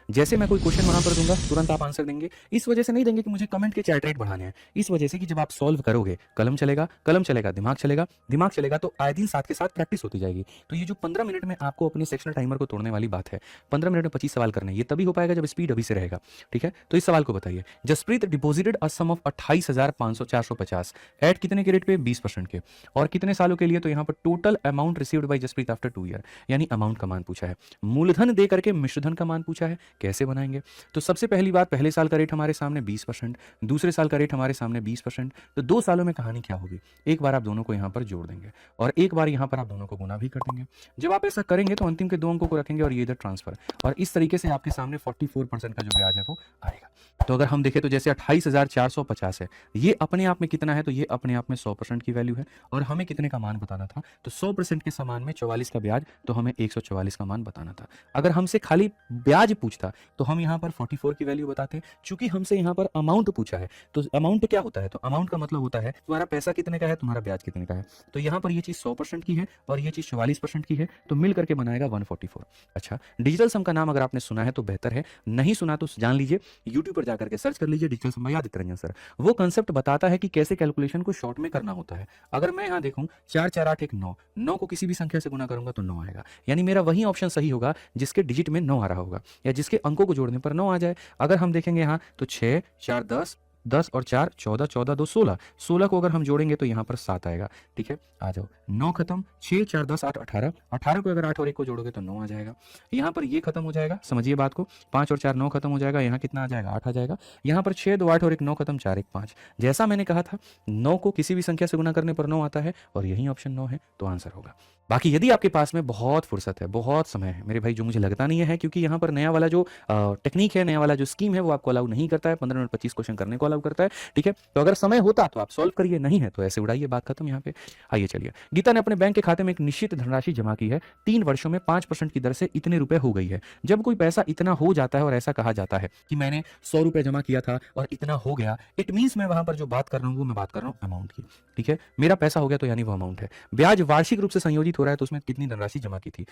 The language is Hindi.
जैसे मैं कोई क्वेश्चन वहां पर दूंगा तुरंत आप आंसर देंगे। इस वजह से नहीं देंगे कि मुझे कमेंट के चैट रेट बढ़ाने हैं, इस वजह से कि जब आप सॉल्व करोगे कलम चलेगा, कलम चलेगा दिमाग चलेगा, दिमाग चलेगा तो आए दिन साथ के साथ प्रैक्टिस होती जाएगी। तो ये जो 15 मिनट में आपको अपने सेक्शनल टाइमर को तोड़ने वाली बात है, 15 मिनट में 25 सवाल करने, ये तभी हो पाएगा जब स्पीड अभी से रहेगा। ठीक है, तो इस सवाल को बताइए, Jaspreet deposited a sum of 28,500 at कितने के रेट पे, 20% के, और कितने सालों के लिए, तो यहाँ पर total amount received by Jaspreet after 2 year, यानी अमाउंट का मान पूछा है। मूलधन दे करके मिश्रधन का मान पूछा है, कैसे बनाएंगे। तो सबसे पहली बात, पहले साल का रेट हमारे सामने 20%, दूसरे साल का रेट हमारे सामने 20%, तो 2 सालों में कहानी क्या होगी, एक बार आप दोनों को यहाँ पर जोड़ देंगे और एक बार यहाँ पर आप दोनों को गुना भी कर देंगे। जब आप ऐसा करेंगे तो अंतिम के 2 अंकों को रखेंगे और ये इधर ट्रांसफर, और इस तरीके से आपके सामने 44% का जो ब्याज है वो आएगा। तो अगर हम देखें तो जैसे 28,450 है, ये अपने आप में कितना है, तो ये अपने आप में 100% की वैल्यू है, और हमें कितने का मान बताना था, तो 100% के समान में 44 का ब्याज, तो हमें 144 का मान बताना था। अगर हमसे खाली ब्याज पूछता तो हम यहाँ पर 44 की वैल्यू बताते। चूंकि हमसे यहाँ पर अमाउंट पूछा है, तो अमाउंट क्या होता है, तो अमाउंट का मतलब होता है तुम्हारा पैसा कितने का है, तुम्हारा ब्याज कितने का है। तो यहाँ पर ये चीज 100% की है और ये चीज 44% की है, तो मिल करके बनाएगा 144। अच्छा, डिजिटल सम का नाम अगर आपने सुना है तो बेहतर है, नहीं सुना तो जान लीजिए, यूट्यूब पर जाकर के सर्च कर लीजिए डिजिटल सम या आदित्य रंजन सर। वो कंसेप्ट बताता है कि कैसे कैलकुलेशन को शॉर्ट में करना होता है। अगर मैं यहाँ देखूं 4 4 8 1 9, 9 को किसी भी संख्या से गुना करूंगा तो 9 आएगा, यानी मेरा वही ऑप्शन सही होगा जिसके डिजिट में 9 आ रहा होगा, या जिसके अंकों को जोड़ने पर 9 आ जाए। अगर हम देखेंगे यहाँ तो 6 4 10, 10 और 4 14, 14 2 16, 16 को अगर हम जोड़ेंगे तो यहाँ पर 7 आएगा। ठीक है, आ जाओ, 9 खत्म, 6 4 10 8 18, 18 को अगर 8 और 1 को जोड़ोगे तो 9 आ जाएगा। यहाँ पर ये खत्म हो जाएगा, समझिए बात को, 5 और 4 9 खत्म हो जाएगा, यहाँ कितना आ जाएगा, 8 आ जाएगा। यहाँ पर 6 2 8 और 1 9 खत्म, 4 1 5। जैसा मैंने कहा था, 9 को किसी भी संख्या से गुना करने पर 9 आता है, और यही ऑप्शन 9 है, तो आंसर होगा। बाकी यदि आपके पास में बहुत फुर्सत है, बहुत समय है मेरे भाई, जो मुझे लगता नहीं है, क्योंकि यहाँ पर नया वाला जो टेक्निक है, नया वाला जो स्कीम है, वो आपको अलाउ नहीं करता है 15 मिनट 25 क्वेश्चन करने को अलाउ करता है। ठीक है, तो अगर समय होता तो आप सॉल्व करिए, नहीं है तो ऐसे उड़ाइए, बात खत्म यहाँ पे। आइए चलिए, गीता ने अपने बैंक के खाते में एक निश्चित धनराशि जमा की है, 3 वर्षों में 5% की दर से इतने रुपए हो गई है। जब कोई पैसा इतना हो जाता है और ऐसा कहा जाता है कि मैंने 100 रुपए जमा किया था और इतना हो गया, इट मीन्स मैं वहां पर जो बात कर रहा हूँ वो मैं बात कर रहा हूँ अमाउंट की। ठीक है, मेरा पैसा हो गया तो यानी वो अमाउंट है। ब्याज वार्षिक रूप से संयोजित हो रहा है, तो उसमें कितनी धनराशि जमा की थी,